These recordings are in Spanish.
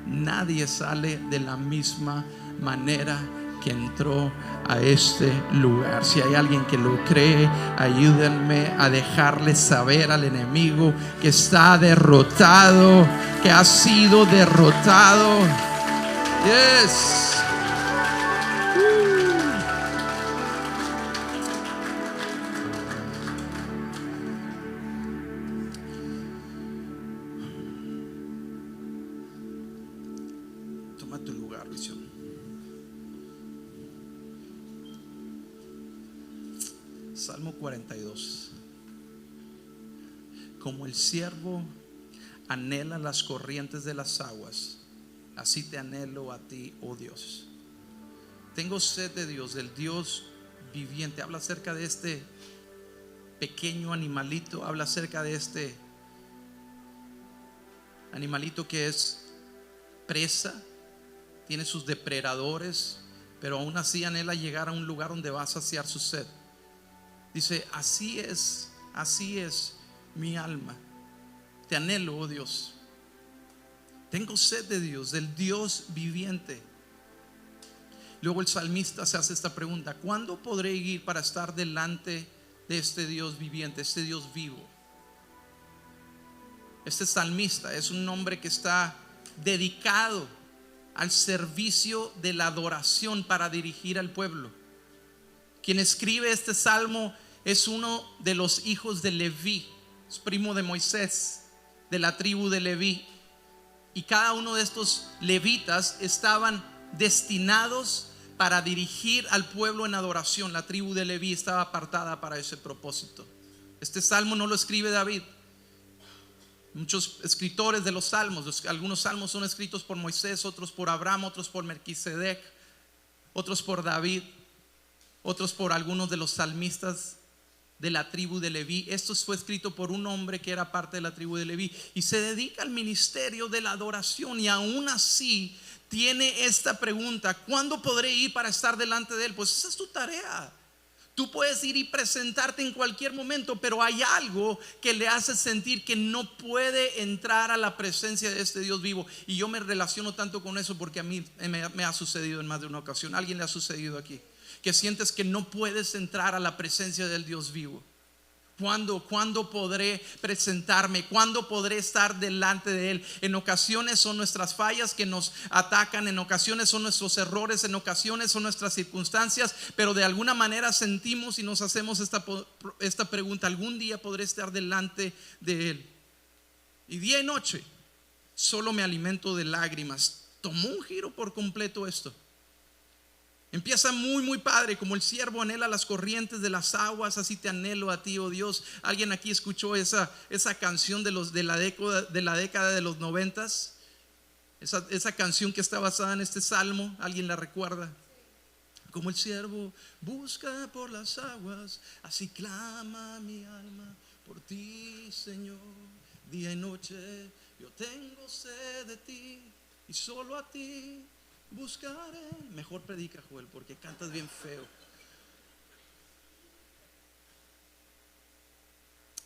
nadie sale de la misma manera que entró a este lugar. Si hay alguien que lo cree, ayúdenme a dejarle saber al enemigo que está derrotado, que ha sido derrotado. Yes. Toma tu lugar, Visión. Salmo 42. Como el siervo anhela las corrientes de las aguas, así te anhelo a ti, oh Dios. Tengo sed de Dios, del Dios viviente. Habla acerca de este pequeño animalito. Habla acerca de este animalito que es presa, tiene sus depredadores, pero aún así anhela llegar a un lugar donde va a saciar su sed. Dice: así es mi alma, te anhelo, oh Dios. Tengo sed de Dios, del Dios viviente. Luego el salmista se hace esta pregunta: ¿cuándo podré ir para estar delante de este Dios viviente, este Dios vivo? Este salmista es un hombre que está dedicado al servicio de la adoración para dirigir al pueblo. Quien escribe este salmo es uno de los hijos de Leví, es primo de Moisés, de la tribu de Leví. Y cada uno de estos levitas estaban destinados para dirigir al pueblo en adoración. La tribu de Leví estaba apartada para ese propósito. Este salmo no lo escribe David. Muchos escritores de los salmos, algunos salmos son escritos por Moisés, otros por Abraham, otros por Melquisedec, otros por David, otros por algunos de los salmistas de la tribu de Leví. Esto fue escrito por un hombre que era parte de la tribu de Leví y se dedica al ministerio de la adoración, y aún así tiene esta pregunta: ¿cuándo podré ir para estar delante de él? Pues esa es tu tarea. Tú puedes ir y presentarte en cualquier momento, pero hay algo que le hace sentir que no puede entrar a la presencia de este Dios vivo. Y yo me relaciono tanto con eso porque a mí me ha sucedido en más de una ocasión. ¿A alguien le ha sucedido aquí? Que sientes que no puedes entrar a la presencia del Dios vivo. ¿Cuándo podré presentarme? ¿Cuándo podré estar delante de Él? En ocasiones son nuestras fallas que nos atacan, en ocasiones son nuestros errores, en ocasiones son nuestras circunstancias, pero de alguna manera sentimos y nos hacemos esta pregunta: ¿algún día podré estar delante de Él? Y día y noche solo me alimento de lágrimas. Tomó un giro por completo esto. Empieza muy padre: como el siervo anhela las corrientes de las aguas, así te anhelo a ti, oh Dios. ¿Alguien aquí escuchó esa canción de la década de los 90s? Esa canción que está basada en este salmo, ¿alguien la recuerda? Como el siervo busca por las aguas, así clama mi alma por ti, Señor. Día y noche yo tengo sed de ti, y solo a ti buscaré. Mejor predica, Joel, porque cantas bien feo.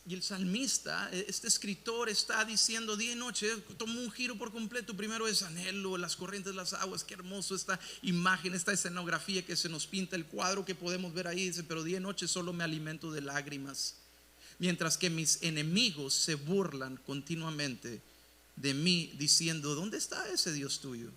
Y el salmista, este escritor, está diciendo día y noche. Tomó un giro por completo. Primero es anhelo las corrientes de las aguas. Qué hermoso esta imagen, esta escenografía que se nos pinta, el cuadro que podemos ver ahí. Dice: pero día y noche solo me alimento de lágrimas, mientras que mis enemigos se burlan continuamente de mí, diciendo: ¿dónde está ese Dios tuyo?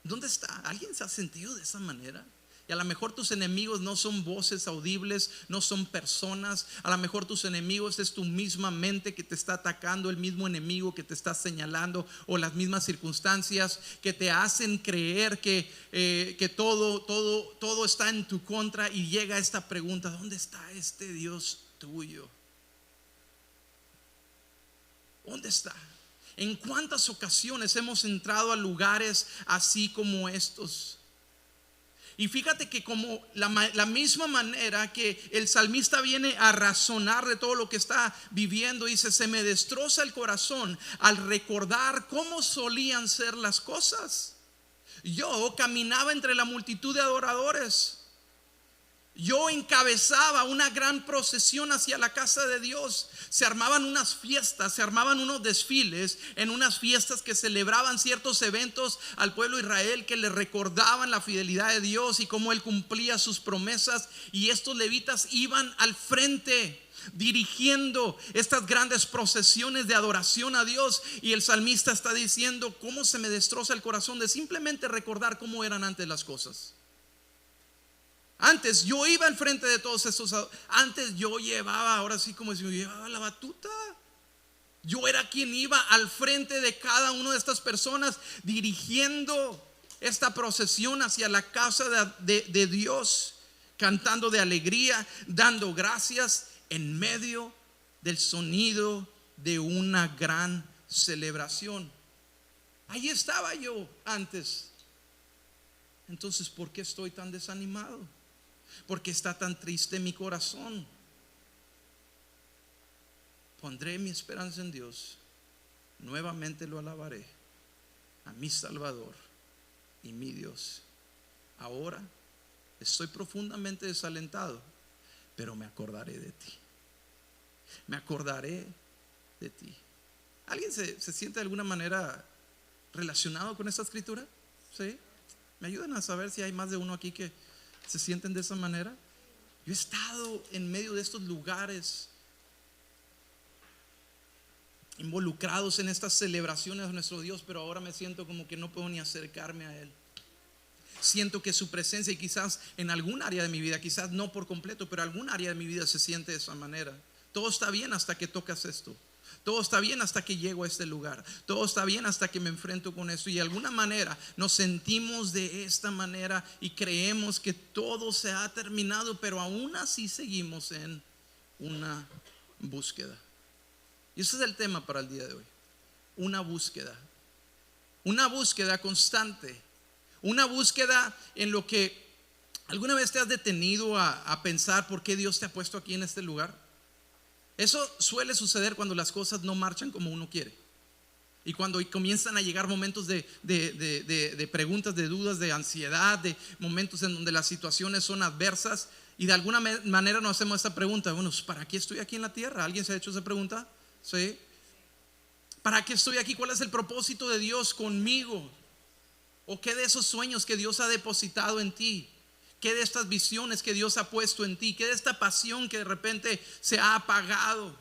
¿Dónde está? ¿Alguien se ha sentido de esa manera? Y a lo mejor tus enemigos no son voces audibles, no son personas. A lo mejor tus enemigos es tu misma mente que te está atacando, el mismo enemigo que te está señalando, o las mismas circunstancias que te hacen creer que todo está en tu contra. Y llega esta pregunta: ¿dónde está este Dios tuyo? ¿Dónde está? ¿En cuántas ocasiones hemos entrado a lugares así como estos? Y fíjate que como la misma manera que el salmista viene a razonar de todo lo que está viviendo, dice: se me destroza el corazón al recordar cómo solían ser las cosas. Yo caminaba entre la multitud de adoradores. Yo encabezaba una gran procesión hacia la casa de Dios. Se armaban unas fiestas, se armaban unos desfiles en unas fiestas que celebraban ciertos eventos al pueblo de Israel, que le recordaban la fidelidad de Dios y cómo Él cumplía sus promesas. Y estos levitas iban al frente dirigiendo estas grandes procesiones de adoración a Dios. Y el salmista está diciendo: cómo se me destroza el corazón de simplemente recordar cómo eran antes las cosas. Antes yo iba al frente de todos estos. Antes yo llevaba, ahora sí como si yo llevaba la batuta. Yo era quien iba al frente de cada una de estas personas, dirigiendo esta procesión hacia la casa de Dios, cantando de alegría, dando gracias en medio del sonido de una gran celebración. Ahí estaba yo antes. Entonces, ¿por qué estoy tan desanimado? ¿Por qué está tan triste mi corazón? Pondré mi esperanza en Dios, nuevamente lo alabaré, a mi Salvador y mi Dios. Ahora estoy profundamente desalentado, pero me acordaré de ti. Me acordaré de ti. ¿Alguien se siente de alguna manera relacionado con esta escritura? ¿Sí? ¿Me ayudan a saber si hay más de uno aquí que se sienten de esa manera? Yo he estado en medio de estos lugares, involucrados en estas celebraciones de nuestro Dios, pero ahora me siento como que no puedo ni acercarme a Él. Siento que su presencia, y quizás en algún área de mi vida, quizás no por completo, pero algún área de mi vida se siente de esa manera. Todo está bien hasta que tocas esto. Todo está bien hasta que llego a este lugar. Todo está bien hasta que me enfrento con esto. Y de alguna manera nos sentimos de esta manera y creemos que todo se ha terminado, pero aún así seguimos en una búsqueda. Y ese es el tema para el día de hoy. Una búsqueda. Una búsqueda constante. Una búsqueda en lo que alguna vez te has detenido a pensar por qué Dios te ha puesto aquí en este lugar. Eso suele suceder cuando las cosas no marchan como uno quiere. Y cuando comienzan a llegar momentos de preguntas, de dudas, de ansiedad, de momentos en donde las situaciones son adversas. Y de alguna manera nos hacemos esta pregunta: bueno, ¿para qué estoy aquí en la tierra? ¿Alguien se ha hecho esa pregunta? ¿Sí? ¿Para qué estoy aquí? ¿Cuál es el propósito de Dios conmigo? ¿O qué de esos sueños que Dios ha depositado en ti? ¿Qué de estas visiones que Dios ha puesto en ti? ¿Qué de esta pasión que de repente se ha apagado?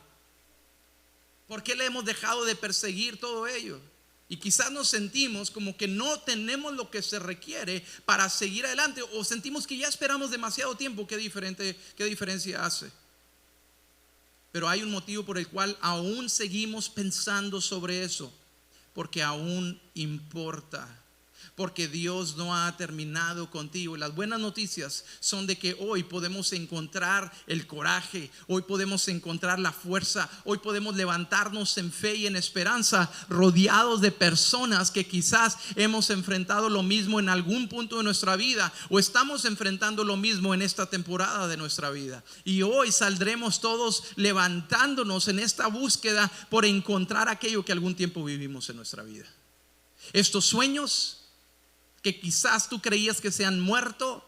¿Por qué le hemos dejado de perseguir todo ello? Y quizás nos sentimos como que no tenemos lo que se requiere para seguir adelante, o sentimos que ya esperamos demasiado tiempo. ¿Qué diferencia hace? Pero hay un motivo por el cual aún seguimos pensando sobre eso, porque aún importa. Porque Dios no ha terminado contigo. Las buenas noticias son de que hoy podemos encontrar el coraje, hoy podemos encontrar la fuerza, hoy podemos levantarnos en fe y en esperanza, rodeados de personas que quizás hemos enfrentado lo mismo en algún punto de nuestra vida, o estamos enfrentando lo mismo en esta temporada de nuestra vida. Y hoy saldremos todos levantándonos en esta búsqueda por encontrar aquello que algún tiempo vivimos en nuestra vida. Estos sueños que quizás tú creías que se han muerto,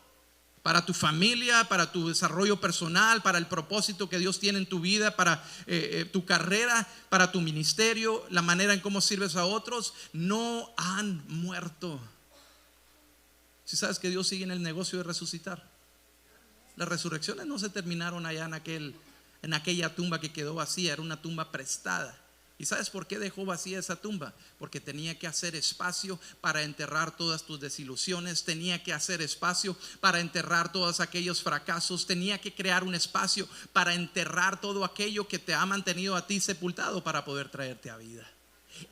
para tu familia, para tu desarrollo personal, para el propósito que Dios tiene en tu vida, para tu carrera, para tu ministerio, la manera en cómo sirves a otros, no han muerto. Si sabes que Dios sigue en el negocio de resucitar. Las resurrecciones no se terminaron allá en aquella tumba que quedó vacía. Era una tumba prestada. ¿Y sabes por qué dejó vacía esa tumba? Porque tenía que hacer espacio para enterrar todas tus desilusiones, tenía que hacer espacio para enterrar todos aquellos fracasos, tenía que crear un espacio para enterrar todo aquello que te ha mantenido a ti sepultado para poder traerte a vida.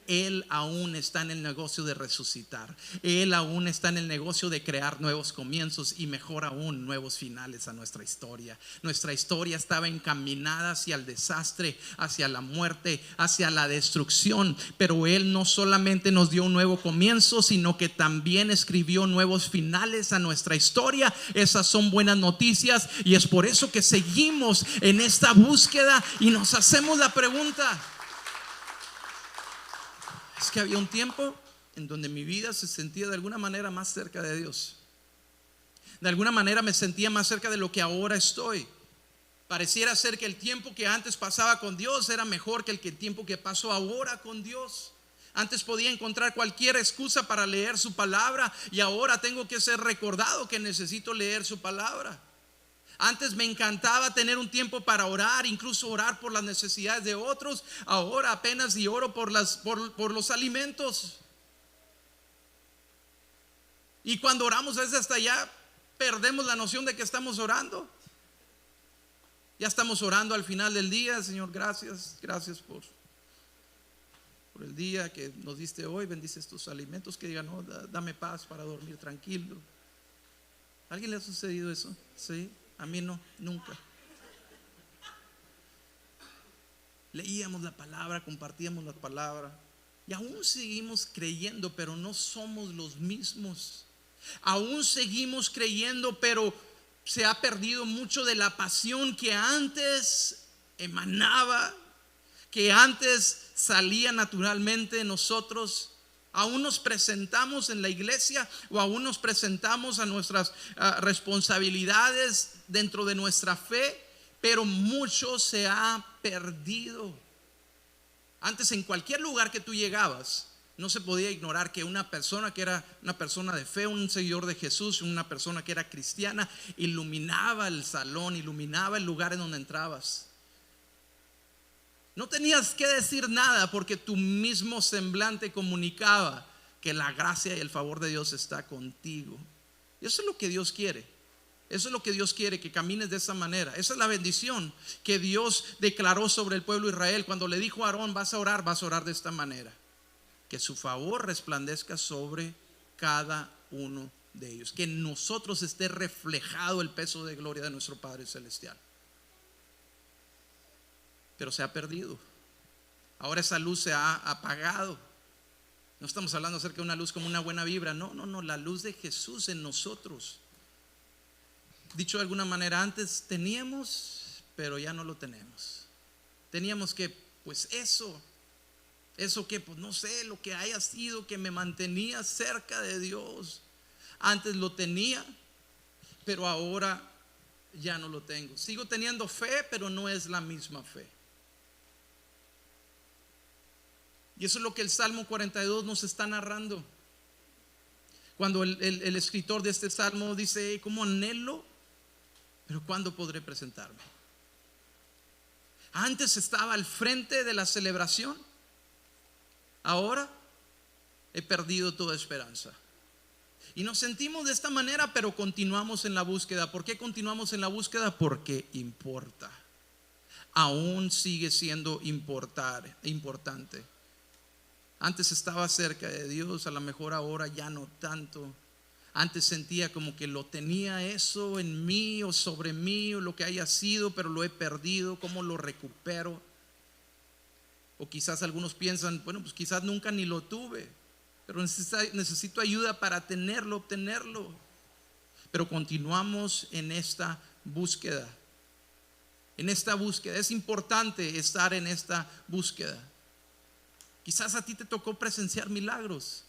Él aún está en el negocio de resucitar. Él aún está en el negocio de crear nuevos comienzos y, mejor aún, nuevos finales a nuestra historia. Nuestra historia estaba encaminada hacia el desastre, hacia la muerte, hacia la destrucción, pero Él no solamente nos dio un nuevo comienzo, sino que también escribió nuevos finales a nuestra historia. Esas son buenas noticias, y es por eso que seguimos en esta búsqueda y nos hacemos la pregunta: es que había un tiempo en donde mi vida se sentía de alguna manera más cerca de Dios. De alguna manera me sentía más cerca de lo que ahora estoy. Pareciera ser que el tiempo que antes pasaba con Dios era mejor que el tiempo que paso ahora con Dios. Antes podía encontrar cualquier excusa para leer su palabra y ahora tengo que ser recordado que necesito leer su palabra. Antes me encantaba tener un tiempo para orar, incluso orar por las necesidades de otros. Ahora apenas y oro por los alimentos. Y cuando oramos a veces hasta ya perdemos la noción de que estamos orando. Ya estamos orando al final del día. Señor, gracias por el día que nos diste hoy. Bendice estos alimentos, que digan, no, dame paz para dormir tranquilo. ¿A alguien le ha sucedido eso? Sí, a mí no, nunca. Leíamos la palabra, compartíamos la palabra y aún seguimos creyendo, pero no somos los mismos. Aún seguimos creyendo, pero se ha perdido mucho de la pasión que antes emanaba, que antes salía naturalmente de nosotros. Aún nos presentamos en la iglesia o aún nos presentamos a nuestras responsabilidades dentro de nuestra fe, pero mucho se ha perdido. Antes, en cualquier lugar que tú llegabas, no se podía ignorar que una persona que era una persona de fe, un seguidor de Jesús, una persona que era cristiana, iluminaba el salón, iluminaba el lugar en donde entrabas. No tenías que decir nada porque tu mismo semblante comunicaba que la gracia y el favor de Dios está contigo. Y eso es lo que Dios quiere. Eso es lo que Dios quiere, que camines de esa manera. Esa es la bendición que Dios declaró sobre el pueblo de Israel cuando le dijo a Aarón, vas a orar de esta manera. Que su favor resplandezca sobre cada uno de ellos. Que en nosotros esté reflejado el peso de gloria de nuestro Padre Celestial. Pero se ha perdido. Ahora esa luz se ha apagado. No estamos hablando acerca de una luz como una buena vibra. No, la luz de Jesús en nosotros. Dicho de alguna manera, antes teníamos, pero ya no lo tenemos. Teníamos que, pues eso que, pues no sé, lo que haya sido que me mantenía cerca de Dios. Antes lo tenía, pero ahora ya no lo tengo. Sigo teniendo fe, pero no es la misma fe. Y eso es lo que el Salmo 42 nos está narrando. Cuando el escritor de este salmo dice, ¿cómo anhelo? Pero ¿cuándo podré presentarme? Antes estaba al frente de la celebración. Ahora he perdido toda esperanza. Y nos sentimos de esta manera, pero continuamos en la búsqueda. ¿Por qué continuamos en la búsqueda? Porque importa. Aún sigue siendo importante. Antes estaba cerca de Dios, a lo mejor ahora ya no tanto. Antes sentía como que lo tenía eso en mí o sobre mí o lo que haya sido, pero lo he perdido. ¿Cómo lo recupero? O quizás algunos piensan, bueno, pues quizás nunca ni lo tuve, pero necesito ayuda para obtenerlo. Pero continuamos en esta búsqueda. Es importante estar en esta búsqueda. Quizás a ti te tocó presenciar milagros.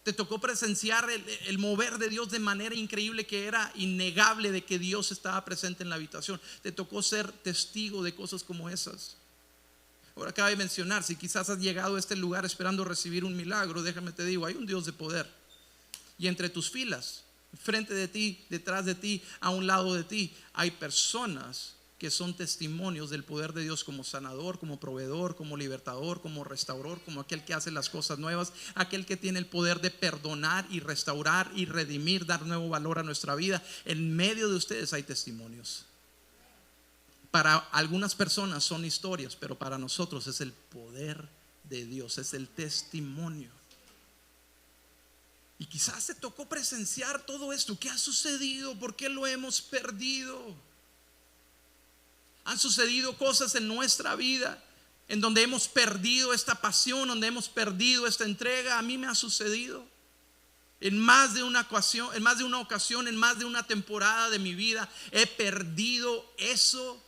Te tocó presenciar el mover de Dios de manera increíble, que era innegable de que Dios estaba presente en la habitación. Te tocó ser testigo de cosas como esas. Ahora cabe mencionar, si quizás has llegado a este lugar esperando recibir un milagro, déjame te digo, hay un Dios de poder. Y entre tus filas, frente de ti, detrás de ti, a un lado de ti, hay personas que son testimonios del poder de Dios como sanador, como proveedor, como libertador, como restaurador, como aquel que hace las cosas nuevas, aquel que tiene el poder de perdonar y restaurar y redimir, dar nuevo valor a nuestra vida. En medio de ustedes hay testimonios. Para algunas personas son historias, pero para nosotros es el poder de Dios, es el testimonio. Y quizás te tocó presenciar todo esto. ¿Qué ha sucedido? ¿Por qué lo hemos perdido? Han sucedido cosas en nuestra vida en donde hemos perdido esta pasión, donde hemos perdido esta entrega. A mí me ha sucedido en más de una ocasión, en más de una temporada de mi vida. He perdido eso.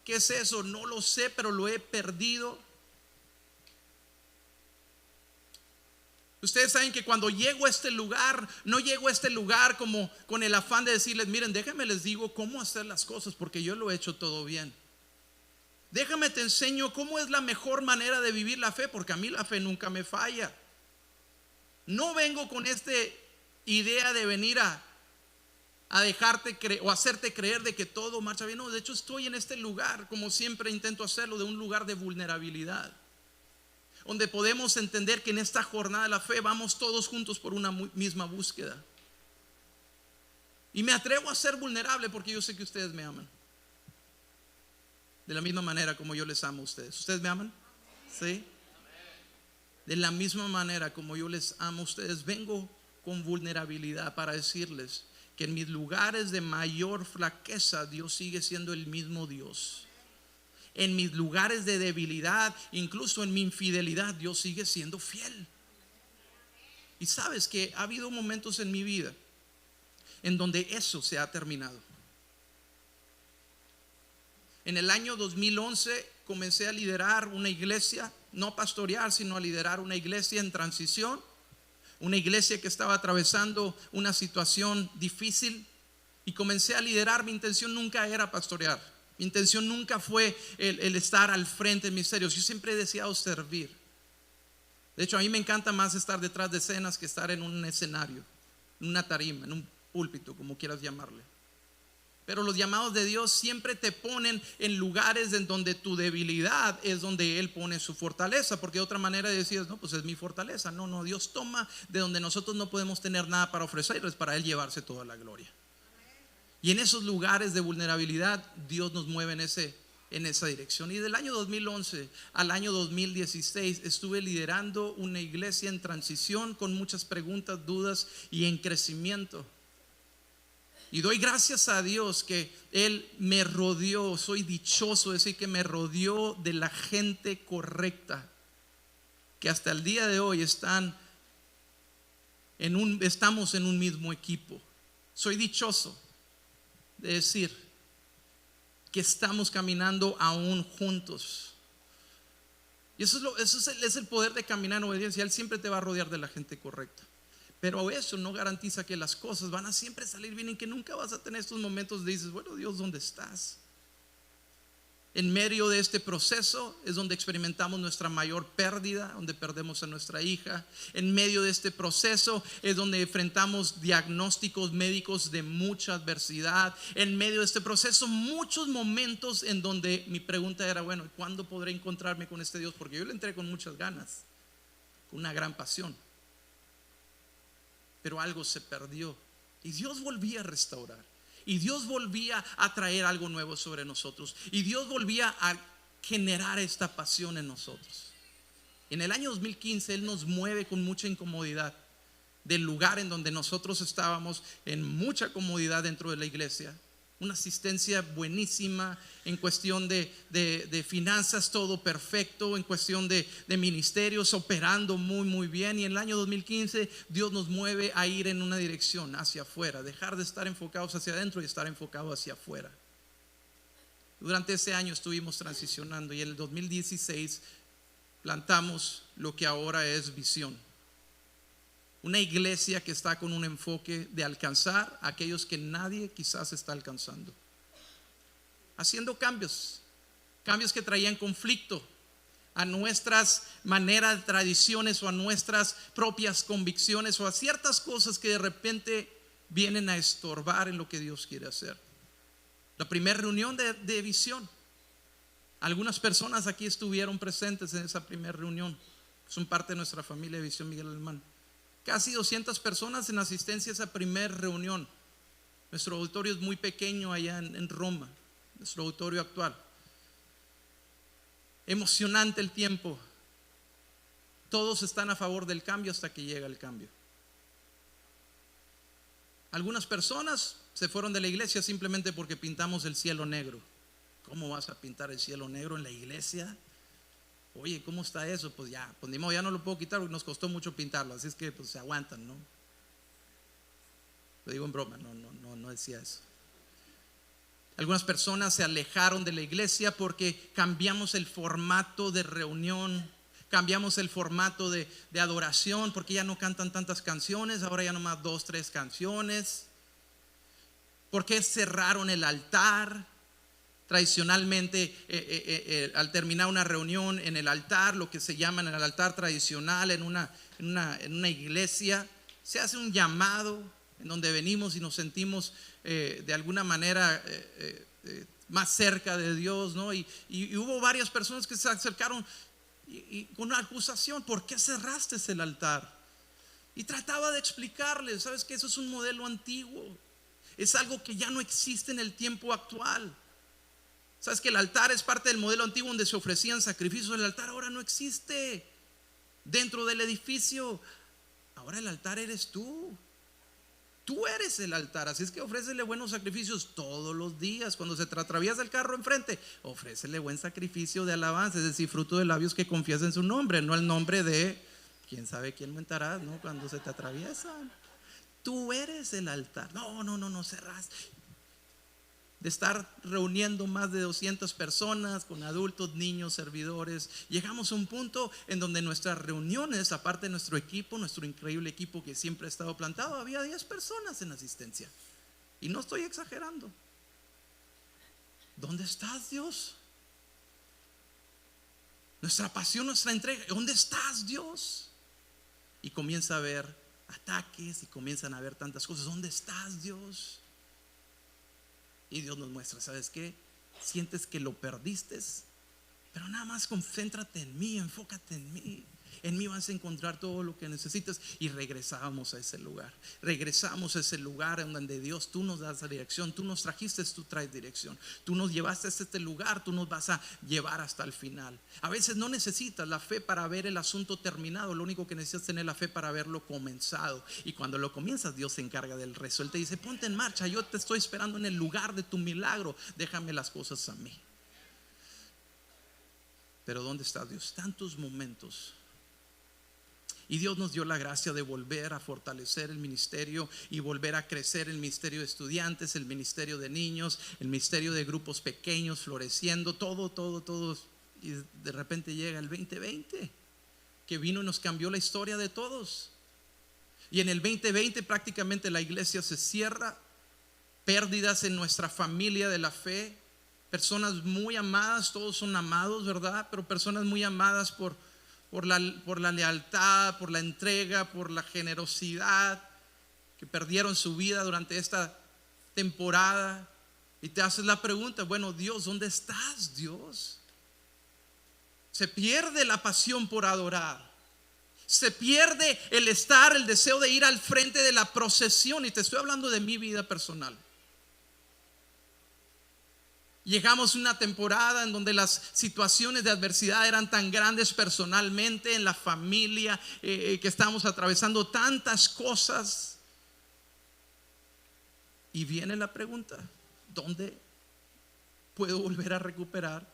¿Qué es eso? No lo sé, pero lo he perdido. Ustedes saben que cuando llego a este lugar, no llego a este lugar como con el afán de decirles, miren, déjenme les digo cómo hacer las cosas, porque yo lo he hecho todo bien. Déjame te enseño cómo es la mejor manera de vivir la fe, porque a mí la fe nunca me falla. No vengo con esta idea de venir a dejarte creer o hacerte creer de que todo marcha bien. No, de hecho estoy en este lugar, como siempre intento hacerlo, de un lugar de vulnerabilidad, donde podemos entender que en esta jornada de la fe vamos todos juntos por una misma búsqueda. Y me atrevo a ser vulnerable porque yo sé que ustedes me aman, de la misma manera como yo les amo a ustedes. ¿Ustedes me aman? ¿Sí? De la misma manera como yo les amo a ustedes, vengo con vulnerabilidad para decirles que en mis lugares de mayor flaqueza Dios sigue siendo el mismo Dios. En mis lugares de debilidad, incluso en mi infidelidad, Dios sigue siendo fiel. Y sabes que ha habido momentos en mi vida en donde eso se ha terminado. En el año 2011 comencé a liderar una iglesia, no a pastorear, sino a liderar una iglesia en transición. Una iglesia que estaba atravesando una situación difícil, y comencé a liderar. Mi intención nunca era pastorear. Mi intención nunca fue el estar al frente de ministerios. Yo siempre he deseado servir. De hecho, a mí me encanta más estar detrás de escenas que estar en un escenario, en una tarima, en un púlpito, como quieras llamarle. Pero los llamados de Dios siempre te ponen en lugares en donde tu debilidad es donde Él pone su fortaleza. Porque de otra manera decías, no, pues es mi fortaleza. No, Dios toma de donde nosotros no podemos tener nada para ofrecerles, para Él llevarse toda la gloria. Y en esos lugares de vulnerabilidad Dios nos mueve en esa dirección. Y del año 2011 al año 2016 estuve liderando una iglesia en transición, con muchas preguntas, dudas y en crecimiento. Y doy gracias a Dios que Él me rodeó. Soy dichoso de decir que me rodeó de la gente correcta, que hasta el día de hoy estamos en un mismo equipo. Soy dichoso de decir que estamos caminando aún juntos. Y eso es el poder de caminar en obediencia. Él siempre te va a rodear de la gente correcta. Pero eso no garantiza que las cosas van a siempre salir bien, y que nunca vas a tener estos momentos de dices, bueno, Dios, ¿dónde estás? En medio de este proceso es donde experimentamos nuestra mayor pérdida, donde perdemos a nuestra hija. En medio de este proceso es donde enfrentamos diagnósticos médicos de mucha adversidad. En medio de este proceso, muchos momentos en donde mi pregunta era, bueno, ¿cuándo podré encontrarme con este Dios? Porque yo le entré con muchas ganas, con una gran pasión. Pero algo se perdió y Dios volvía a restaurar, y Dios volvía a traer algo nuevo sobre nosotros, y Dios volvía a generar esta pasión en nosotros. En el año 2015 Él nos mueve con mucha incomodidad del lugar en donde nosotros estábamos, en mucha comodidad dentro de la iglesia, una asistencia buenísima, en cuestión de finanzas todo perfecto, en cuestión de ministerios operando muy bien. Y en el año 2015 Dios nos mueve a ir en una dirección hacia afuera, dejar de estar enfocados hacia adentro y estar enfocados hacia afuera. Durante ese año estuvimos transicionando, y en el 2016 plantamos lo que ahora es Visión. Una iglesia que está con un enfoque de alcanzar a aquellos que nadie quizás está alcanzando, haciendo cambios que traían conflicto a nuestras maneras, tradiciones, o a nuestras propias convicciones, o a ciertas cosas que de repente vienen a estorbar en lo que Dios quiere hacer. La primera reunión de Visión, algunas personas aquí estuvieron presentes en esa primera reunión, son parte de nuestra familia de Visión Miguel Alemán. Casi 200 personas en asistencia a esa primera reunión. Nuestro auditorio es muy pequeño allá en Roma, nuestro auditorio actual. Emocionante el tiempo. Todos están a favor del cambio hasta que llega el cambio. Algunas personas se fueron de la iglesia simplemente porque pintamos el cielo negro. ¿Cómo vas a pintar el cielo negro en la iglesia? Oye, ¿cómo está eso? Pues ya no lo puedo quitar porque nos costó mucho pintarlo, así es que pues se aguantan, ¿no? Lo digo en broma, no decía eso. Algunas personas se alejaron de la iglesia porque cambiamos el formato de reunión, cambiamos el formato de adoración porque ya no cantan tantas canciones, ahora ya nomás 2, 3 canciones. ¿Por qué cerraron el altar? Tradicionalmente, al terminar una reunión en el altar, lo que se llama en el altar tradicional, en una iglesia, se hace un llamado en donde venimos y nos sentimos de alguna manera más cerca de Dios, ¿no? Y hubo varias personas que se acercaron y con una acusación: ¿por qué cerraste el altar? Y trataba de explicarles: sabes que eso es un modelo antiguo, es algo que ya no existe en el tiempo actual. Sabes que el altar es parte del modelo antiguo donde se ofrecían sacrificios. El altar ahora no existe dentro del edificio. Ahora el altar eres tú. Tú eres el altar. Así es que ofrécele buenos sacrificios todos los días. Cuando se te atraviesa el carro enfrente, ofrécele buen sacrificio de alabanza, es decir, fruto de labios que confiesen su nombre, no el nombre de quién sabe quién mentarás, ¿no? Cuando se te atraviesan. Tú eres el altar. No cerras. De estar reuniendo más de 200 personas con adultos, niños, servidores, llegamos a un punto en donde nuestras reuniones, aparte de nuestro equipo, nuestro increíble equipo que siempre ha estado plantado, había 10 personas en asistencia. Y no estoy exagerando. ¿Dónde estás, Dios? Nuestra pasión, nuestra entrega, ¿dónde estás, Dios? Y comienza a haber ataques y comienzan a haber tantas cosas. ¿Dónde estás, Dios? Y Dios nos muestra: ¿sabes qué? Sientes que lo perdiste, pero nada más concéntrate en mí, enfócate en mí. En mí vas a encontrar todo lo que necesitas. Y regresamos a ese lugar. Regresamos a ese lugar en donde Dios, tú nos das la dirección. Tú nos trajiste, tú traes dirección. Tú nos llevaste a este lugar, tú nos vas a llevar hasta el final. A veces no necesitas la fe para ver el asunto terminado. Lo único que necesitas es tener la fe para verlo comenzado. Y cuando lo comienzas, Dios se encarga del resto. Él te dice: ponte en marcha, yo te estoy esperando en el lugar de tu milagro. Déjame las cosas a mí. Pero ¿dónde está Dios? Tantos momentos. Y Dios nos dio la gracia de volver a fortalecer el ministerio y volver a crecer el ministerio de estudiantes, el ministerio de niños, el ministerio de grupos pequeños, floreciendo, todo. Y de repente llega el 2020, que vino y nos cambió la historia de todos. Y en el 2020 prácticamente la iglesia se cierra. Pérdidas en nuestra familia de la fe. Personas muy amadas, todos son amados, ¿verdad? Pero personas muy amadas por la lealtad, por la entrega, por la generosidad, que perdieron su vida durante esta temporada. Y te haces la pregunta: bueno, Dios, ¿dónde estás, Dios? Se pierde la pasión por adorar. Se pierde el estar, el deseo de ir al frente de la procesión. Y te estoy hablando de mi vida personal. Llegamos a una temporada en donde las situaciones de adversidad eran tan grandes personalmente, en la familia, que estábamos atravesando tantas cosas. Y viene la pregunta: ¿dónde puedo volver a recuperar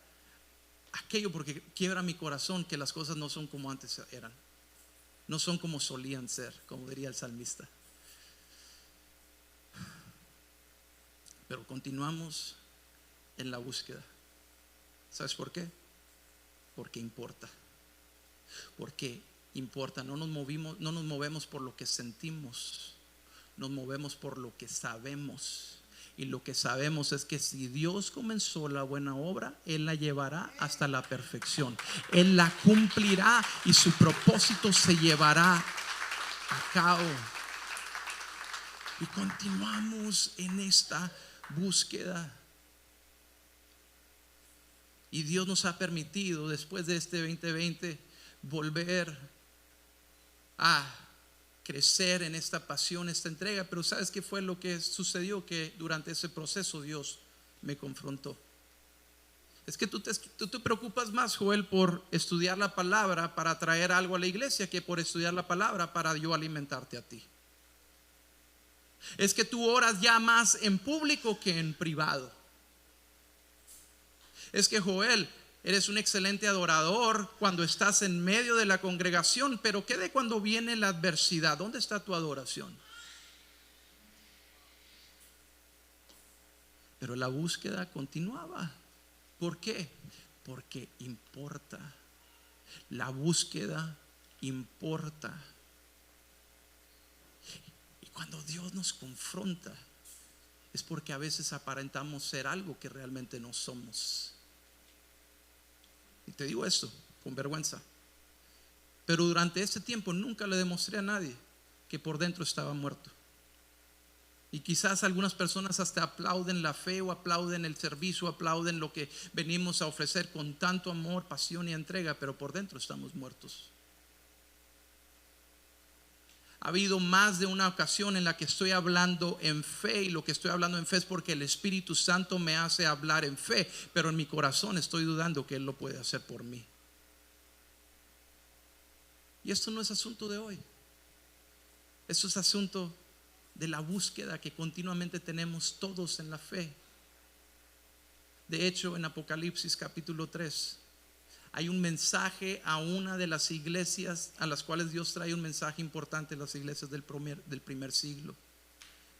aquello? Porque quiebra mi corazón que las cosas no son como antes eran, no son como solían ser, como diría el salmista. Pero continuamos en la búsqueda. ¿Sabes por qué? Porque importa. Porque importa. No nos movemos por lo que sentimos, nos movemos por lo que sabemos. Y lo que sabemos es que si Dios comenzó la buena obra, Él la llevará hasta la perfección. Él la cumplirá y su propósito se llevará a cabo. Y continuamos en esta búsqueda. Y Dios nos ha permitido, después de este 2020, volver a crecer en esta pasión, esta entrega. Pero ¿sabes qué fue lo que sucedió? Que durante ese proceso Dios me confrontó. Es que tú te preocupas más, Joel, por estudiar la palabra para traer algo a la iglesia, que por estudiar la palabra para yo alimentarte a ti. Es que tú oras ya más en público que en privado. Es que, Joel, eres un excelente adorador cuando estás en medio de la congregación, pero ¿qué de cuando viene la adversidad? ¿Dónde está tu adoración? Pero la búsqueda continuaba. ¿Por qué? Porque importa. La búsqueda importa. Y cuando Dios nos confronta, es porque a veces aparentamos ser algo que realmente no somos. Y te digo esto con vergüenza, pero durante ese tiempo nunca le demostré a nadie que por dentro estaba muerto. Y quizás algunas personas hasta aplauden la fe, o aplauden el servicio, o aplauden lo que venimos a ofrecer con tanto amor, pasión y entrega, pero por dentro estamos muertos. Ha habido más de una ocasión en la que estoy hablando en fe, y lo que estoy hablando en fe es porque el Espíritu Santo me hace hablar en fe, pero en mi corazón estoy dudando que Él lo puede hacer por mí. Y esto no es asunto de hoy. Esto es asunto de la búsqueda que continuamente tenemos todos en la fe. De hecho, en Apocalipsis capítulo 3 hay un mensaje a una de las iglesias a las cuales Dios trae un mensaje importante, las iglesias del primer siglo.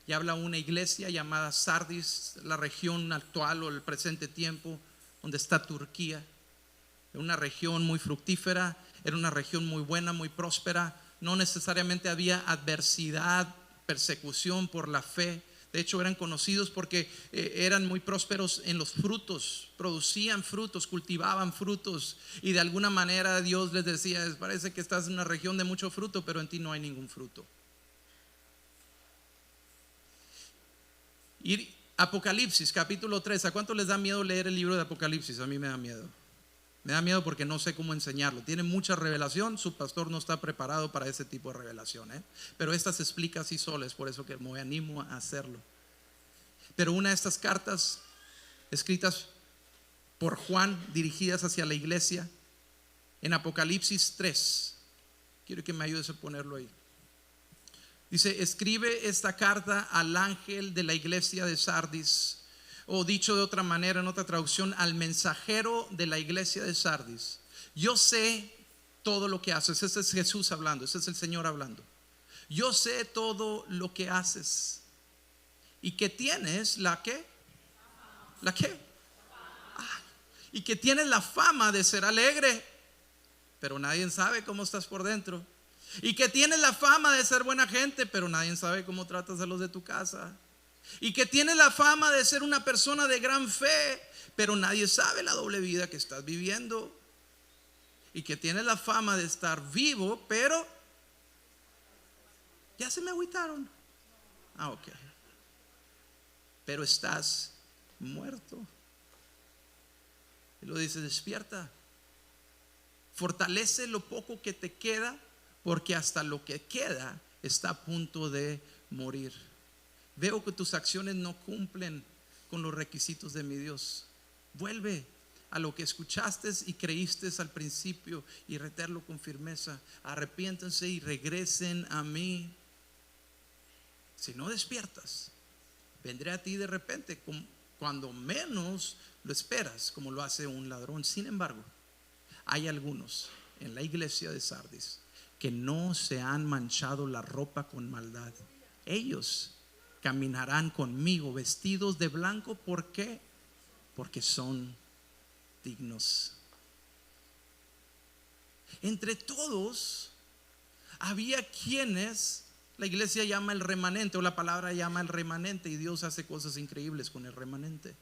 Y habla una iglesia llamada Sardis, la región actual o el presente tiempo donde está Turquía. Era una región muy fructífera, era una región muy buena, muy próspera. No necesariamente había adversidad, persecución por la fe. De hecho, eran conocidos porque eran muy prósperos en los frutos, producían frutos, cultivaban frutos, y de alguna manera Dios les decía: parece que estás en una región de mucho fruto, pero en ti no hay ningún fruto. Y Apocalipsis capítulo 3, ¿a cuánto les da miedo leer el libro de Apocalipsis? A mí me da miedo. Me da miedo porque no sé cómo enseñarlo. Tiene mucha revelación, su pastor no está preparado para ese tipo de revelación, pero esta se explica así sola, es por eso que me animo a hacerlo. Pero una de estas cartas escritas por Juan, dirigidas hacia la iglesia, en Apocalipsis 3, quiero que me ayudes a ponerlo ahí. Dice: escribe esta carta al ángel de la iglesia de Sardis, o dicho de otra manera, en otra traducción, al mensajero de la iglesia de Sardis. Yo sé todo lo que haces. Ese es Jesús hablando, ese es el Señor hablando. Yo sé todo lo que haces y que tienes ¿la qué? ¿La qué? Y que tienes la fama de ser alegre, pero nadie sabe cómo estás por dentro. Y que tienes la fama de ser buena gente, pero nadie sabe cómo tratas a los de tu casa. Y que tienes la fama de ser una persona de gran fe, pero nadie sabe la doble vida que estás viviendo. Y que tienes la fama de estar vivo, pero ya se me agüitaron. Ok. Pero estás muerto. Y lo dice: despierta, fortalece lo poco que te queda, porque hasta lo que queda está a punto de morir. Veo que tus acciones no cumplen con los requisitos de mi Dios. Vuelve a lo que escuchaste y creíste al principio y reténlo con firmeza. Arrepiéntense y regresen a mí. Si no despiertas, vendré a ti de repente, cuando menos lo esperas, como lo hace un ladrón. Sin embargo, hay algunos en la iglesia de Sardis que no se han manchado la ropa con maldad. Ellos caminarán conmigo vestidos de blanco. ¿Por qué? Porque son dignos. Entre todos había quienes la iglesia llama el remanente, o la palabra llama el remanente, y Dios hace cosas increíbles con el remanente.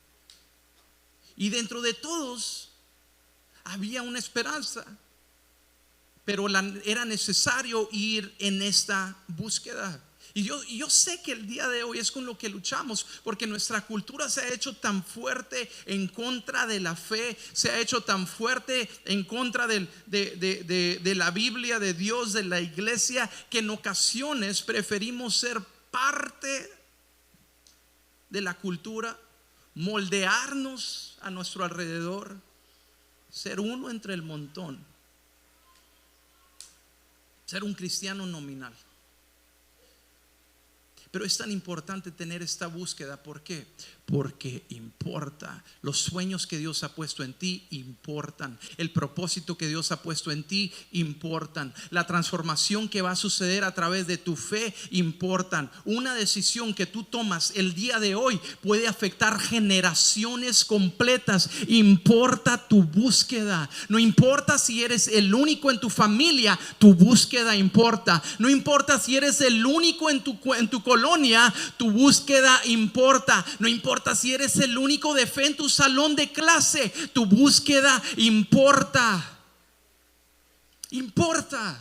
Y dentro de todos había una esperanza, pero era necesario ir en esta búsqueda. Y yo sé que el día de hoy es con lo que luchamos, porque nuestra cultura se ha hecho tan fuerte en contra de la fe, se ha hecho tan fuerte en contra de la Biblia, de Dios, de la iglesia, que en ocasiones preferimos ser parte de la cultura, moldearnos a nuestro alrededor, ser uno entre el montón, ser un cristiano nominal. Pero es tan importante tener esta búsqueda. ¿Por qué? porque importa. Los sueños que Dios ha puesto en ti importan. El propósito que Dios ha puesto en ti importan. La transformación que va a suceder a través de tu fe importan. Una decisión que tú tomas el día de hoy puede afectar generaciones completas. Importa tu búsqueda. No importa si eres el único en tu familia, tu búsqueda importa. No importa si eres el único en tu colonia, tu búsqueda importa. No importa si eres el único de fe en tu salón de clase, tu búsqueda importa. Importa.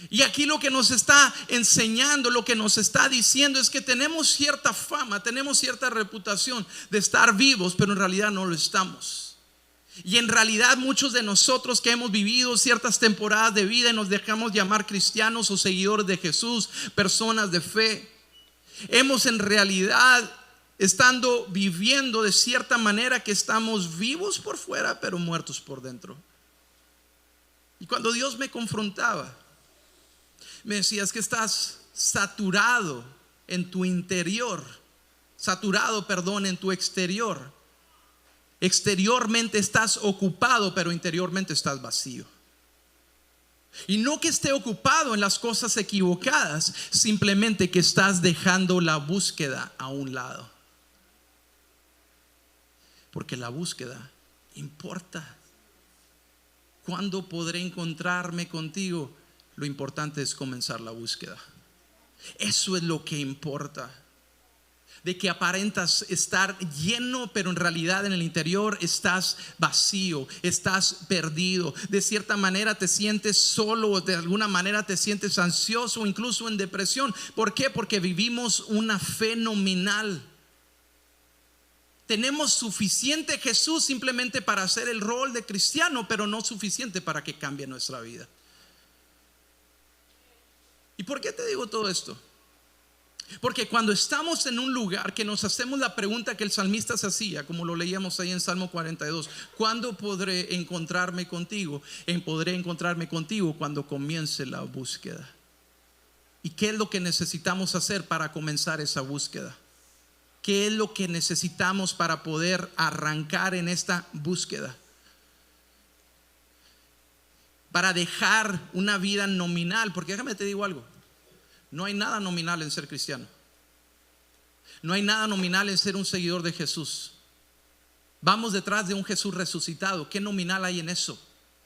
Y aquí lo que nos está enseñando, lo que nos está diciendo es que tenemos cierta fama, tenemos cierta reputación de estar vivos, pero en realidad no lo estamos. Y en realidad muchos de nosotros que hemos vivido ciertas temporadas de vida y nos dejamos llamar cristianos o seguidores de Jesús, personas de fe, hemos en realidad estando viviendo de cierta manera que estamos vivos por fuera pero muertos por dentro. Y cuando Dios me confrontaba, me decía: es que estás saturado en tu interior, en tu exterior. Exteriormente estás ocupado, pero interiormente estás vacío. Y no que esté ocupado en las cosas equivocadas, simplemente que estás dejando la búsqueda a un lado. Porque la búsqueda importa. ¿Cuándo podré encontrarme contigo? Lo importante es comenzar la búsqueda. Eso es lo que importa. De que aparentas estar lleno, pero en realidad en el interior estás vacío, estás perdido. De cierta manera te sientes solo, de alguna manera te sientes ansioso, incluso en depresión. ¿Por qué? Porque vivimos una fe nominal. Tenemos suficiente Jesús simplemente para hacer el rol de cristiano, pero no suficiente para que cambie nuestra vida. ¿Y por qué te digo todo esto? Porque cuando estamos en un lugar que nos hacemos la pregunta que el salmista se hacía, como lo leíamos ahí en Salmo 42, ¿cuándo podré encontrarme contigo? Podré encontrarme contigo cuando comience la búsqueda. ¿Y qué es lo que necesitamos hacer para comenzar esa búsqueda? ¿Qué es lo que necesitamos para poder arrancar en esta búsqueda? Para dejar una vida nominal, porque déjame te digo algo. No hay nada nominal en ser cristiano. No hay nada nominal en ser un seguidor de Jesús. Vamos detrás de un Jesús resucitado. ¿Qué nominal hay en eso?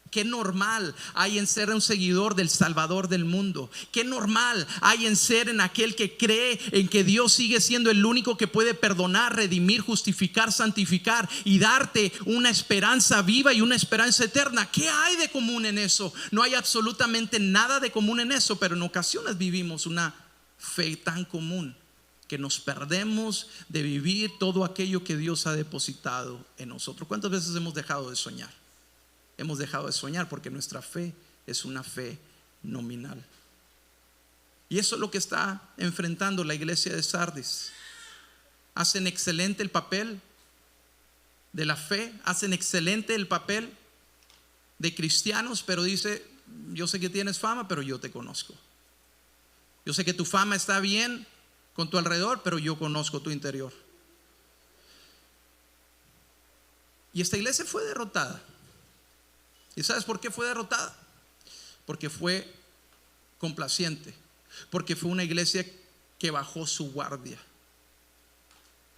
¿Qué normal hay en ser un seguidor del Salvador del mundo? ¿Qué normal hay en ser en aquel que cree en que Dios sigue siendo el único que puede perdonar, redimir, justificar, santificar y darte una esperanza viva y una esperanza eterna? ¿Qué hay de común en eso? No hay absolutamente nada de común en eso, pero en ocasiones vivimos una fe tan común que nos perdemos de vivir todo aquello que Dios ha depositado en nosotros. ¿Cuántas veces hemos dejado de soñar? Hemos dejado de soñar porque nuestra fe es una fe nominal. Y eso es lo que está enfrentando la iglesia de Sardis. Hacen excelente el papel de la fe, hacen excelente el papel de cristianos, pero dice: yo sé que tienes fama, pero yo te conozco. Yo sé que tu fama está bien con tu alrededor, pero yo conozco tu interior. Y esta iglesia fue derrotada. ¿Y sabes por qué fue derrotada? Porque fue complaciente, porque fue una iglesia que bajó su guardia.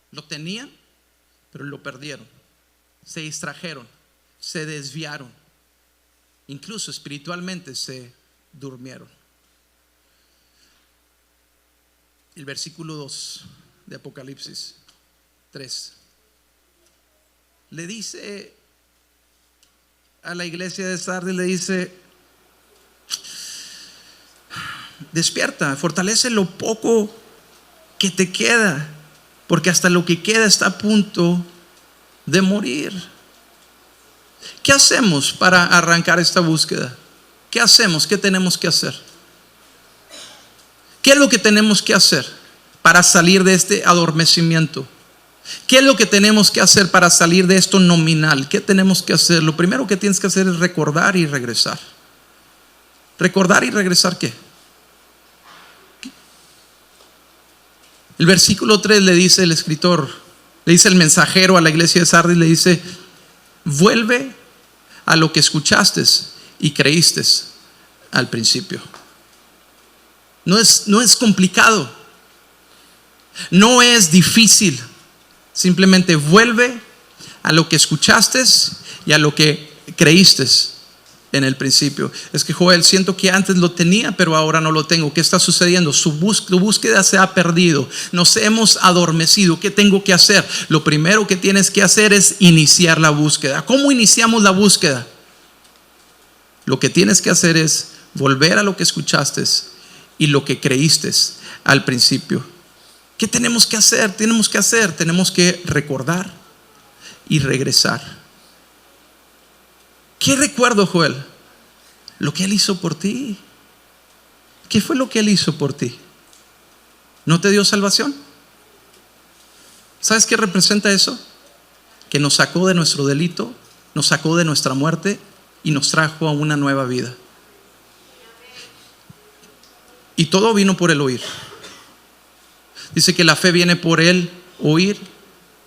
Lo tenían, pero lo perdieron. Se distrajeron, se desviaron, incluso espiritualmente se durmieron. El versículo 2 de Apocalipsis 3 le dice a la iglesia de Sardis, le dice: despierta, fortalece lo poco que te queda, porque hasta lo que queda está a punto de morir. ¿Qué hacemos para arrancar esta búsqueda? ¿Qué hacemos? ¿Qué tenemos que hacer? ¿Qué es lo que tenemos que hacer para salir de este adormecimiento? ¿Qué es lo que tenemos que hacer para salir de esto nominal? ¿Qué tenemos que hacer? Lo primero que tienes que hacer es recordar y regresar. ¿Recordar y regresar qué? El versículo 3 le dice el escritor, le dice el mensajero a la iglesia de Sardis, le dice: vuelve a lo que escuchaste y creíste al principio. No es complicado, no es difícil. Simplemente vuelve a lo que escuchaste y a lo que creíste en el principio. Es que, Joel, siento que antes lo tenía, pero ahora no lo tengo. ¿Qué está sucediendo? Tu búsqueda se ha perdido. Nos hemos adormecido. ¿Qué tengo que hacer? Lo primero que tienes que hacer es iniciar la búsqueda. ¿Cómo iniciamos la búsqueda? Lo que tienes que hacer es volver a lo que escuchaste y lo que creíste al principio. ¿Qué tenemos que hacer? Tenemos que recordar y regresar. ¿Qué recuerdo, Joel? Lo que Él hizo por ti. ¿Qué fue lo que Él hizo por ti? ¿No te dio salvación? ¿Sabes qué representa eso? Que nos sacó de nuestro delito, nos sacó de nuestra muerte y nos trajo a una nueva vida. Y todo vino por el oír. Dice que la fe viene por el oír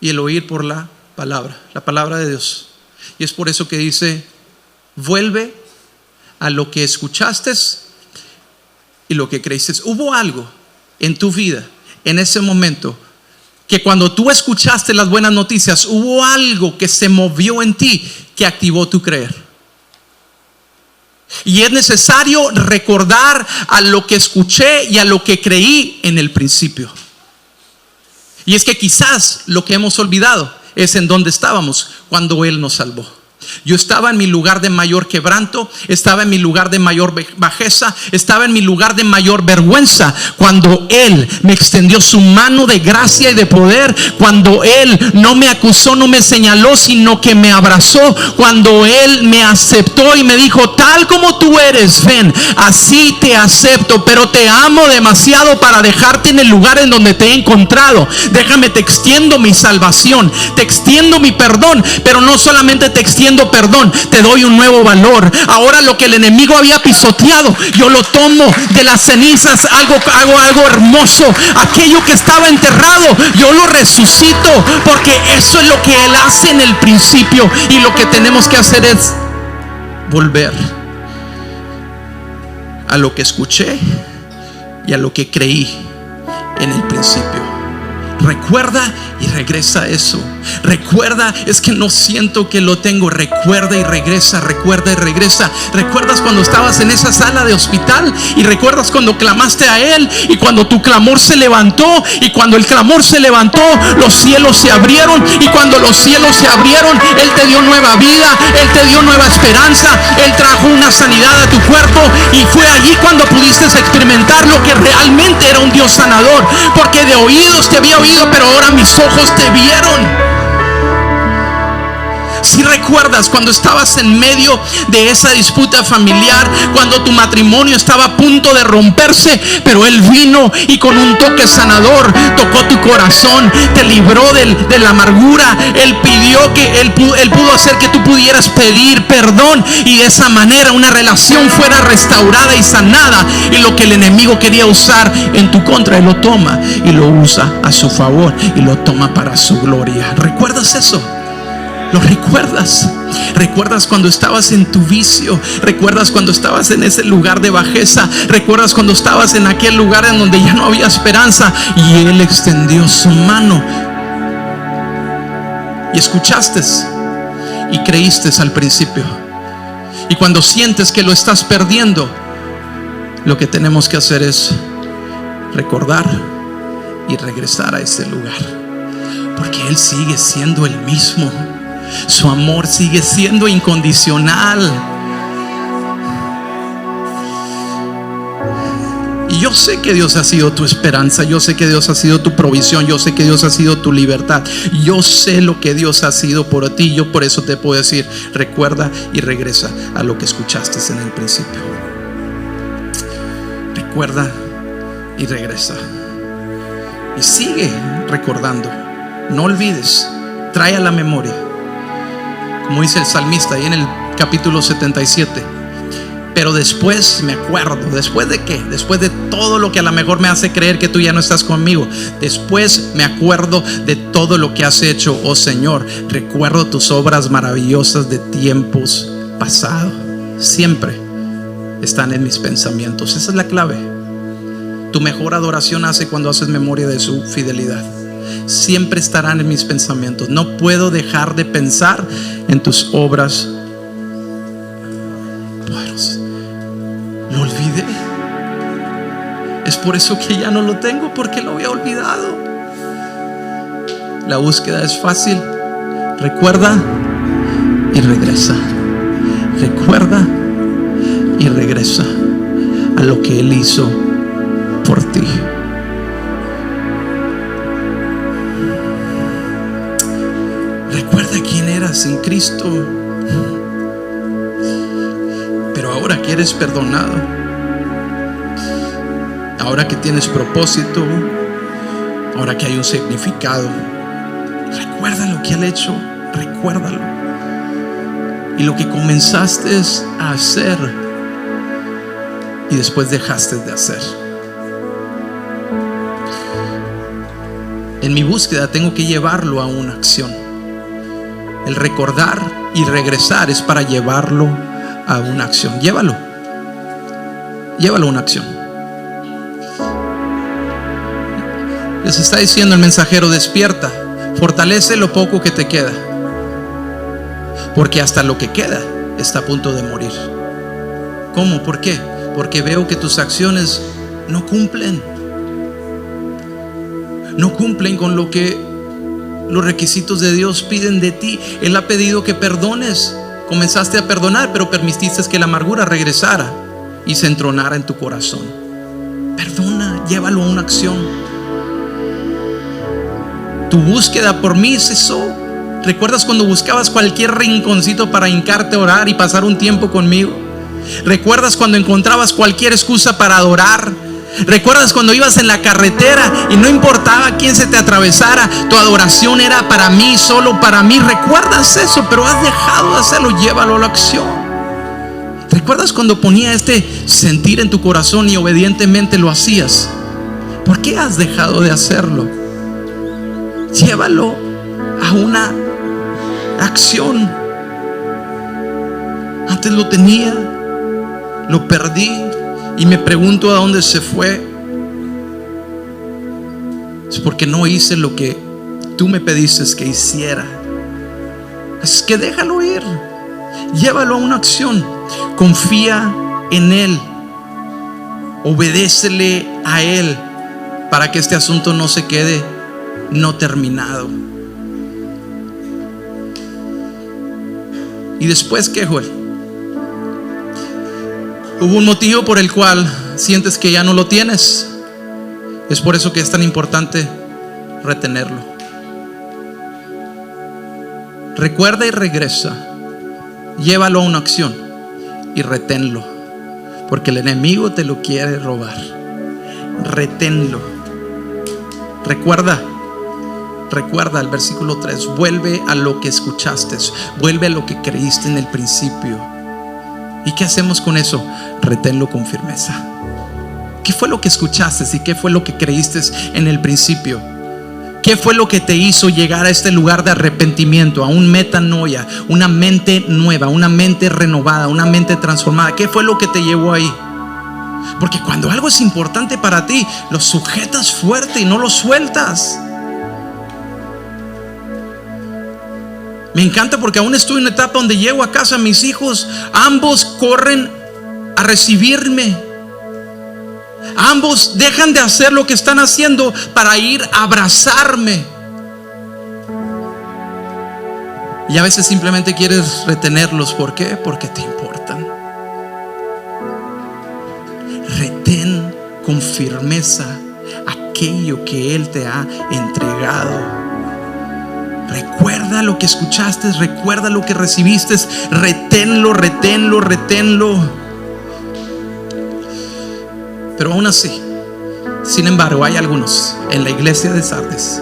y el oír por la palabra de Dios. Y es por eso que dice: vuelve a lo que escuchaste y lo que creíste. Hubo algo en tu vida en ese momento que cuando tú escuchaste las buenas noticias, hubo algo que se movió en ti que activó tu creer. Y es necesario recordar a lo que escuché y a lo que creí en el principio. Y es que quizás lo que hemos olvidado es en dónde estábamos cuando Él nos salvó. Yo estaba en mi lugar de mayor quebranto, estaba en mi lugar de mayor bajeza, estaba en mi lugar de mayor vergüenza cuando Él me extendió su mano de gracia y de poder, cuando Él no me acusó, no me señaló, sino que me abrazó, cuando Él me aceptó y me dijo: tal como tú eres, ven, así te acepto, pero te amo demasiado para dejarte en el lugar en donde te he encontrado. Déjame, te extiendo mi salvación, te extiendo mi perdón, pero no solamente te extiendo perdón, te doy un nuevo valor. Ahora lo que el enemigo había pisoteado, yo lo tomo de las cenizas, hago algo hermoso. Aquello que estaba enterrado, yo lo resucito, porque eso es lo que Él hace en el principio. Y lo que tenemos que hacer es volver a lo que escuché y a lo que creí en el principio. Recuerda y regresa a eso. Recuerda, es que no siento que lo tengo. Recuerda y regresa, recuerda y regresa. ¿Recuerdas cuando estabas en esa sala de hospital? Y recuerdas cuando clamaste a Él y cuando tu clamor se levantó. Y cuando el clamor se levantó, los cielos se abrieron. Y cuando los cielos se abrieron, Él te dio nueva vida, Él te dio nueva esperanza, Él trajo una sanidad a tu cuerpo. Y fue allí cuando pudiste experimentar lo que realmente era un Dios sanador. Porque de oídos te había oído, pero ahora mis ojos te vieron. Si recuerdas cuando estabas en medio de esa disputa familiar, cuando tu matrimonio estaba a punto de romperse, pero Él vino y con un toque sanador tocó tu corazón, te libró de la amargura. Él pidió que Él pudo hacer que tú pudieras pedir perdón, y de esa manera una relación fuera restaurada y sanada. Y lo que el enemigo quería usar en tu contra, Él lo toma y lo usa a su favor y lo toma para su gloria. ¿Recuerdas eso? ¿Lo recuerdas? ¿Recuerdas cuando estabas en tu vicio? ¿Recuerdas cuando estabas en ese lugar de bajeza? ¿Recuerdas cuando estabas en aquel lugar en donde ya no había esperanza? Y Él extendió su mano y escuchaste y creíste al principio. Y cuando sientes que lo estás perdiendo, lo que tenemos que hacer es recordar y regresar a ese lugar, porque Él sigue siendo el mismo. Su amor sigue siendo incondicional. Y yo sé que Dios ha sido tu esperanza. Yo sé que Dios ha sido tu provisión. Yo sé que Dios ha sido tu libertad. Yo sé lo que Dios ha sido por ti. Yo por eso te puedo decir: recuerda y regresa a lo que escuchaste en el principio. Recuerda y regresa. Y sigue recordando. No olvides. Trae a la memoria, como dice el salmista ahí en el capítulo 77: pero después me acuerdo. ¿Después de qué? Después de todo lo que a lo mejor me hace creer que tú ya no estás conmigo. Después me acuerdo de todo lo que has hecho, oh Señor. Recuerdo tus obras maravillosas de tiempos pasados. Siempre están en mis pensamientos. Esa es la clave. Tu mejor adoración hace cuando haces memoria de su fidelidad. Siempre estarán en mis pensamientos. No puedo dejar de pensar en tus obras poderosas. Lo olvidé. Es por eso que ya no lo tengo, porque lo había olvidado. La búsqueda es fácil. Recuerda y regresa. Recuerda y regresa a lo que Él hizo por ti. Recuerda quién eras en Cristo, pero ahora que eres perdonado, ahora que tienes propósito, ahora que hay un significado, recuerda lo que Él ha hecho. Recuérdalo. Y lo que comenzaste a hacer y después dejaste de hacer. En mi búsqueda tengo que llevarlo a una acción. El recordar y regresar es para llevarlo a una acción. Llévalo a una acción. Les está diciendo el mensajero: despierta, fortalece lo poco que te queda, porque hasta lo que queda está a punto de morir. ¿Cómo? ¿Por qué? Porque veo que tus acciones no cumplen con lo que los requisitos de Dios piden de ti. Él ha pedido que perdones. Comenzaste a perdonar, pero permitiste que la amargura regresara y se entronara en tu corazón. Perdona, llévalo a una acción. Tu búsqueda por mí cesó. ¿Recuerdas cuando buscabas cualquier rinconcito para hincarte a orar y pasar un tiempo conmigo? ¿Recuerdas cuando encontrabas cualquier excusa para adorar? ¿Recuerdas cuando ibas en la carretera y no importaba quién se te atravesara, tu adoración era para mí, solo para mí? ¿Recuerdas eso? Pero has dejado de hacerlo. Llévalo a la acción. ¿Recuerdas cuando ponía este sentir en tu corazón y obedientemente lo hacías? ¿Por qué has dejado de hacerlo? Llévalo a una acción. Antes lo tenía, lo perdí y me pregunto a dónde se fue. Es porque no hice lo que tú me pediste que hiciera. Es que déjalo ir. Llévalo a una acción. Confía en Él. Obedécele a Él para que este asunto no se quede no terminado. ¿Y después qué, Joel? Hubo un motivo por el cual sientes que ya no lo tienes. Es por eso que es tan importante retenerlo. Recuerda y regresa. Llévalo a una acción y reténlo, porque el enemigo te lo quiere robar. Reténlo. Recuerda el versículo 3. Vuelve a lo que escuchaste. Vuelve a lo que creíste en el principio. ¿Y qué hacemos con eso? Reténlo con firmeza. ¿Qué fue lo que escuchaste y qué fue lo que creíste en el principio? ¿Qué fue lo que te hizo llegar a este lugar de arrepentimiento, a un metanoia, una mente nueva, una mente renovada, una mente transformada? ¿Qué fue lo que te llevó ahí? Porque cuando algo es importante para ti, lo sujetas fuerte y no lo sueltas. Me encanta porque aún estoy en una etapa donde llego a casa, mis hijos, ambos corren a recibirme. Ambos dejan de hacer lo que están haciendo para ir a abrazarme. Y a veces simplemente quieres retenerlos. ¿Por qué? Porque te importan. Retén con firmeza aquello que Él te ha entregado. Recuerda lo que escuchaste, recuerda lo que recibiste. Reténlo. Pero aún así, sin embargo, hay algunos en la iglesia de Sardis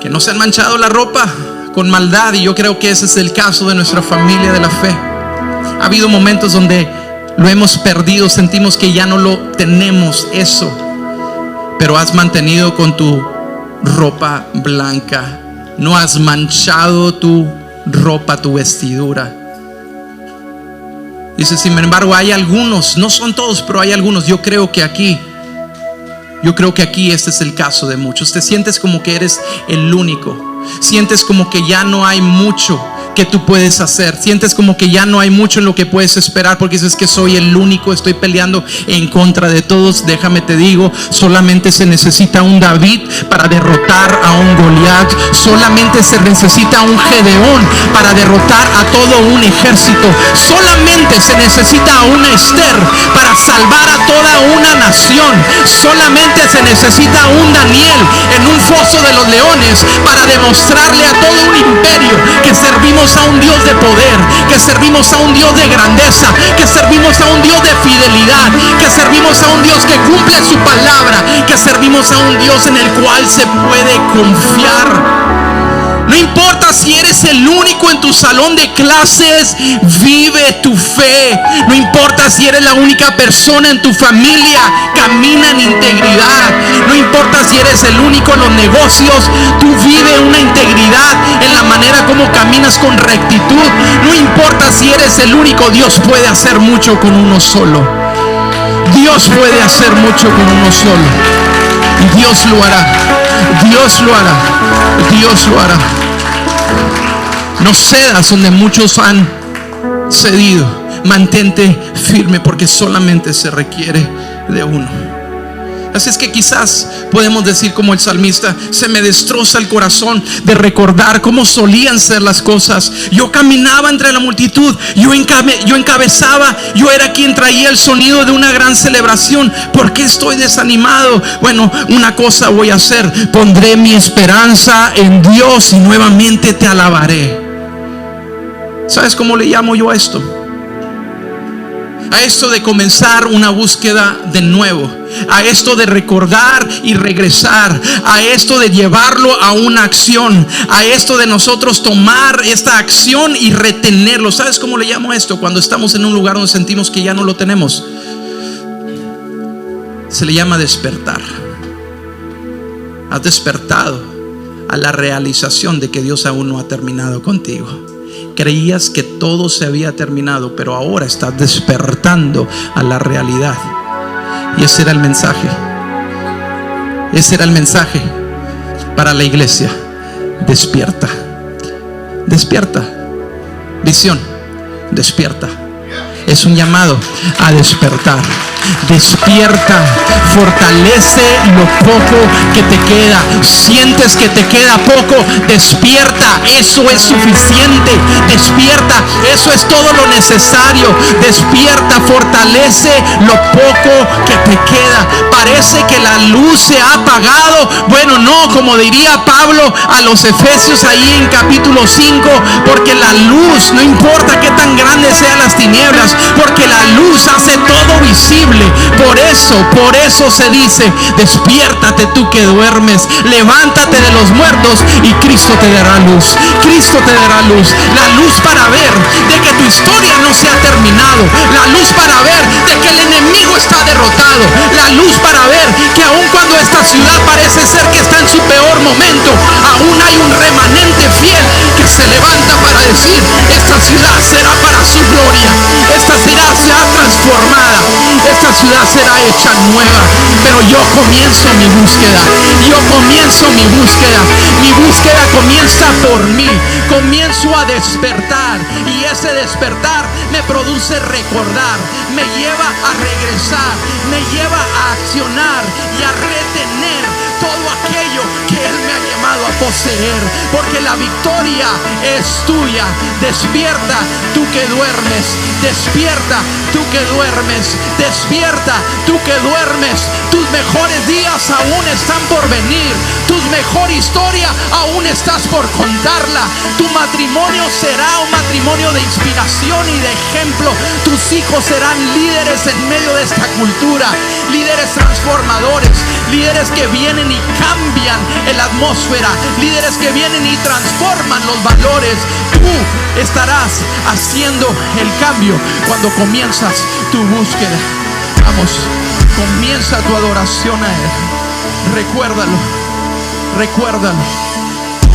que no se han manchado la ropa con maldad. Y yo creo que ese es el caso de nuestra familia de la fe. Ha habido momentos donde lo hemos perdido, sentimos que ya no lo tenemos eso, pero has mantenido con tu ropa blanca, no has manchado tu ropa, tu vestidura. Dice, sin embargo, hay algunos, no son todos, pero hay algunos. Yo creo que aquí este es el caso de muchos. Te sientes como que eres el único, sientes como que ya no hay mucho que tú puedes hacer, sientes como que ya no hay mucho en lo que puedes esperar, porque dices que soy el único, estoy peleando en contra de todos. Déjame te digo, solamente se necesita un David para derrotar a un Goliat, solamente se necesita un Gedeón para derrotar a todo un ejército, solamente se necesita a una Esther para salvar a toda una nación, solamente se necesita un Daniel en un foso de los leones para demostrarle a todo un imperio que servimos a un Dios de poder, que servimos a un Dios de grandeza, que servimos a un Dios de fidelidad, que servimos a un Dios que cumple su palabra, que servimos a un Dios en el cual se puede confiar. No importa si eres el único en tu salón de clases, vive tu fe. No importa si eres la única persona en tu familia, camina en integridad. No importa si eres el único en los negocios, tú vive una integridad en la manera como caminas con rectitud. No importa si eres el único, Dios puede hacer mucho con uno solo. Dios puede hacer mucho con uno solo. Y Dios lo hará. Dios lo hará. Dios lo hará. No cedas donde muchos han cedido. Mantente firme, porque solamente se requiere de uno. Así es que quizás podemos decir como el salmista: se me destroza el corazón de recordar cómo solían ser las cosas. Yo caminaba entre la multitud, yo encabezaba, yo era quien traía el sonido de una gran celebración. ¿Por qué estoy desanimado? Bueno, una cosa voy a hacer: pondré mi esperanza en Dios y nuevamente te alabaré. ¿Sabes cómo le llamo yo a esto? A esto de comenzar una búsqueda de nuevo, a esto de recordar y regresar, a esto de llevarlo a una acción, a esto de nosotros tomar esta acción y retenerlo. ¿Sabes cómo le llamo a esto? Cuando estamos en un lugar donde sentimos que ya no lo tenemos, se le llama despertar. Has despertado a la realización de que Dios aún no ha terminado contigo. Creías que todo se había terminado, pero ahora estás despertando a la realidad. Y ese era el mensaje. Ese era el mensaje para la iglesia. Despierta. Despierta. Visión. Despierta. Es un llamado a despertar. Despierta, fortalece lo poco que te queda. Sientes que te queda poco, despierta, eso es suficiente. Despierta, eso es todo lo necesario. Despierta, fortalece lo poco que te queda. Parece que la luz se ha apagado. Bueno, no, como diría Pablo a los Efesios ahí en capítulo 5, porque la luz, no importa qué tan grandes sean las tinieblas, porque la luz hace todo visible. Por eso se dice: despiértate tú que duermes, levántate de los muertos y Cristo te dará luz. Cristo te dará luz. La luz para ver de que tu historia no se ha terminado. La luz para ver de que el enemigo está derrotado. La luz para ver que aun cuando esta ciudad parece ser que está en su peor momento, aún hay un remanente fiel que se levanta para decir: esta ciudad será para su gloria. Esta ciudad será transformada. Esta ciudad será hecha nueva. Pero yo comienzo mi búsqueda. Yo comienzo mi búsqueda. Mi búsqueda comienza por mí. Comienzo a despertar. Y ese despertar me produce recordar. Me lleva a regresar. Me lleva a accionar y a retener todo aquello que Él me ha llamado a poseer. Porque la victoria es tuya. Despierta tú que duermes. Despierta tú que duermes. Despierta tú que duermes. Tus mejores días aún están por venir. Tu mejor historia aún estás por contarla. Tu matrimonio será un matrimonio de inspiración y de ejemplo. Tus hijos serán líderes en medio de esta cultura. Líderes transformadores. Líderes que vienen y cambian la atmósfera. líderes que vienen y transforman los valores. Tú estarás haciendo el cambio cuando comienzas tu búsqueda. Vamos, comienza tu adoración a Él. Recuérdalo, recuérdalo,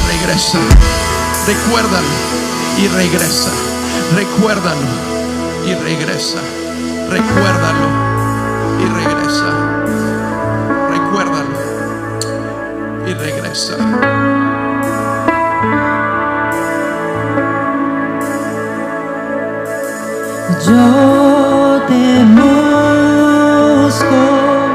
regresa. Recuérdalo y regresa. Recuérdalo y regresa. Recuérdalo y regresa. Recuérdalo y regresa. Yo te